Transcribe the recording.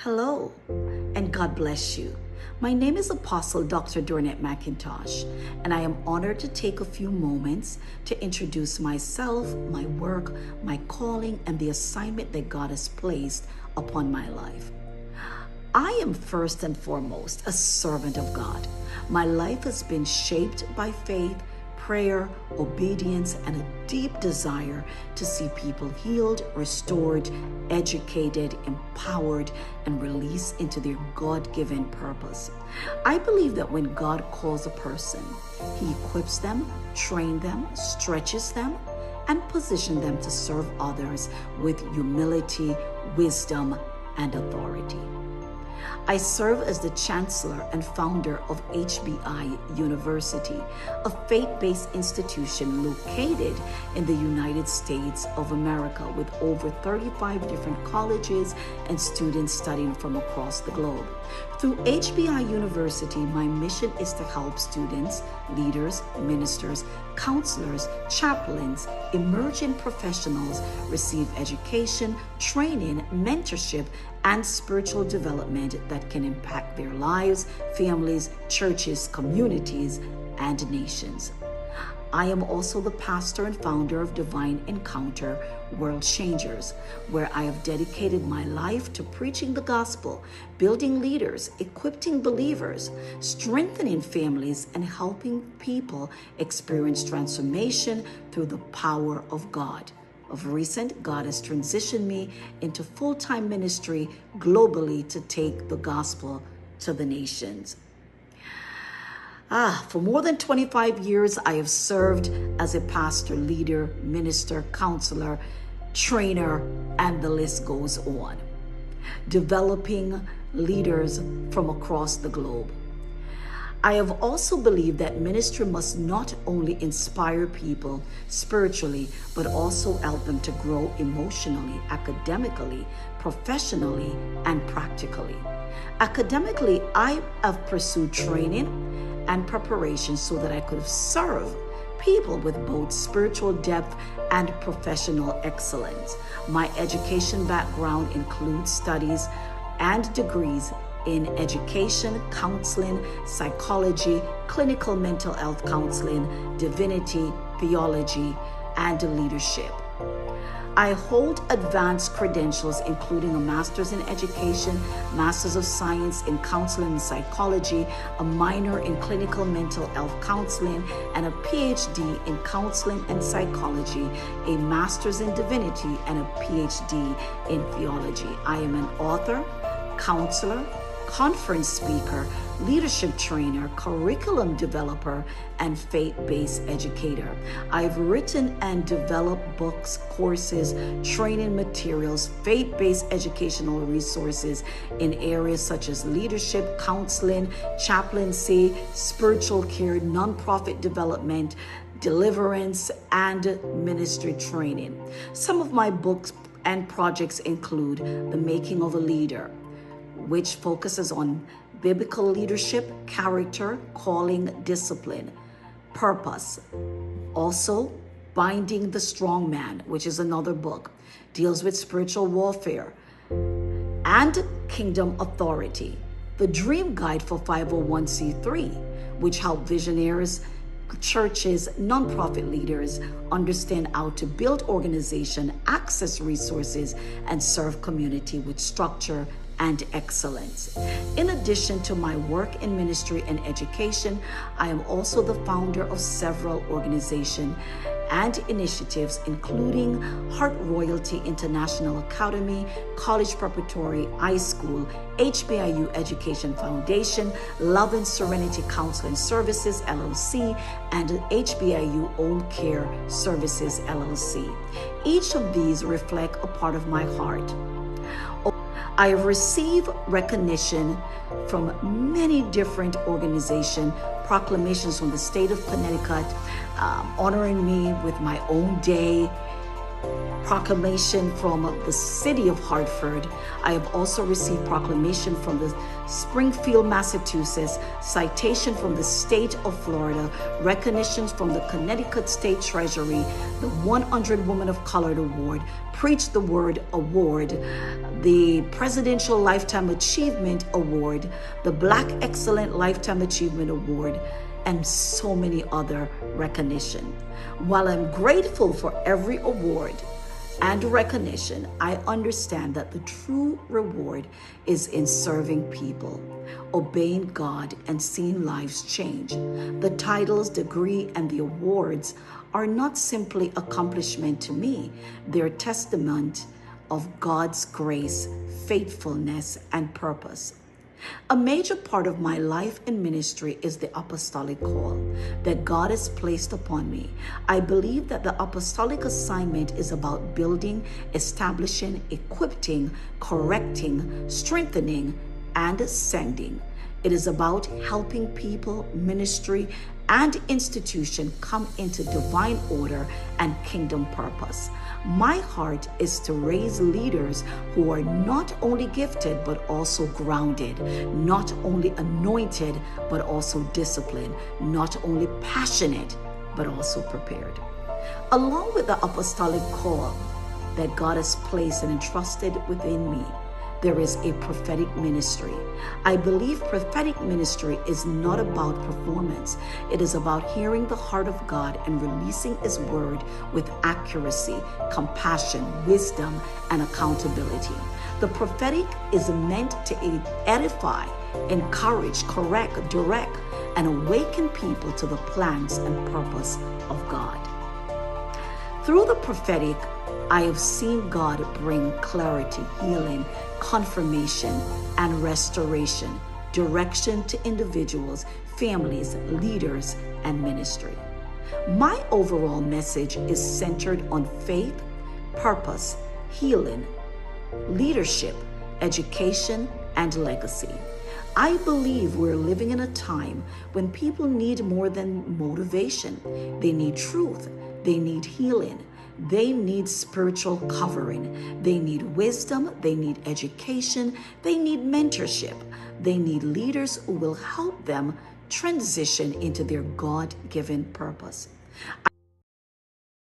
Hello, and God bless you. My name is Apostle Dr. Dornett McIntosh, and I am honored to take a few moments to introduce myself, my work, my calling, and the assignment that God has placed upon my life. I am first and foremost a servant of God. My life has been shaped by faith, prayer, obedience, and a deep desire to see people healed, restored, educated, empowered, and released into their God-given purpose. I believe that when God calls a person, He equips them, trains them, stretches them, and positions them to serve others with humility, wisdom, and authority. I serve as the Chancellor and founder of HBI University, a faith-based institution located in the United States of America with over 35 different colleges and students studying from across the globe. Through HBI University, my mission is to help students, leaders, ministers, counselors, chaplains, emerging professionals receive education, training, mentorship, and spiritual development that can impact their lives, families, churches, communities, and nations. I am also the pastor and founder of Divine Encounter World Changers, where I have dedicated my life to preaching the gospel, building leaders, equipping believers, strengthening families, and helping people experience transformation through the power of God. Of recent, God has transitioned me into full-time ministry globally to take the gospel to the nations. For more than 25 years, I have served as a pastor, leader, minister, counselor, trainer, and the list goes on, developing leaders from across the globe. I have also believed that ministry must not only inspire people spiritually, but also help them to grow emotionally, academically, professionally, and practically. Academically, I have pursued training and preparation so that I could serve people with both spiritual depth and professional excellence. My education background includes studies and degrees in education, counseling, psychology, clinical mental health counseling, divinity, theology, and leadership. I hold advanced credentials, including a master's in education, master's of science in counseling and psychology, a minor in clinical mental health counseling, and a PhD in counseling and psychology, a master's in divinity, and a PhD in theology. I am an author, counselor, conference speaker, leadership trainer, curriculum developer, and faith-based educator. I've written and developed books, courses, training materials, faith-based educational resources in areas such as leadership, counseling, chaplaincy, spiritual care, nonprofit development, deliverance, and ministry training. Some of my books and projects include The Making of a Leader, which focuses on biblical leadership, character, calling, discipline, purpose. Also, Binding the Strong Man, which is another book, deals with spiritual warfare, and Kingdom Authority, the Dream Guide for 501c3, which help visionaries, churches, nonprofit leaders understand how to build organization, access resources, and serve community with structure and excellence. In addition to my work in ministry and education, I am also the founder of several organizations and initiatives, including Heart Royalty International Academy, College Preparatory High School, HBIU Education Foundation, Love and Serenity Counseling Services, LLC, and HBIU Home Care Services, LLC. Each of these reflect a part of my heart. I have received recognition from many different organizations, proclamations from the state of Connecticut, honoring me with my own day proclamation from the city of Hartford. I have also received proclamation from the Springfield, Massachusetts, citation from the state of Florida, recognitions from the Connecticut State Treasury, the 100 Women of Color Award, Preach the Word Award, the Presidential Lifetime Achievement Award, the Black Excellent Lifetime Achievement Award, and so many other recognition. While I'm grateful for every award and recognition, I understand that the true reward is in serving people, obeying God, and seeing lives change. The titles, degree, and the awards are not simply accomplishment to me. They're testament of God's grace, faithfulness, and purpose. A major part of my life and ministry is the apostolic call that God has placed upon me. I believe that the apostolic assignment is about building, establishing, equipping, correcting, strengthening, and sending. It is about helping people, ministry, and institution come into divine order and kingdom purpose. My heart is to raise leaders who are not only gifted, but also grounded, not only anointed, but also disciplined, not only passionate, but also prepared. Along with the apostolic call that God has placed and entrusted within me, there is a prophetic ministry. I believe prophetic ministry is not about performance. It is about hearing the heart of God and releasing His word with accuracy, compassion, wisdom, and accountability. The prophetic is meant to edify, encourage, correct, direct, and awaken people to the plans and purpose of God. Through the prophetic, I have seen God bring clarity, healing, confirmation, and restoration, direction to individuals, families, leaders, and ministry. My overall message is centered on faith, purpose, healing, leadership, education, and legacy. I believe we're living in a time when people need more than motivation. They need truth. They need healing. They need spiritual covering. They need wisdom. They need education. They need mentorship. They need leaders who will help them transition into their God-given purpose.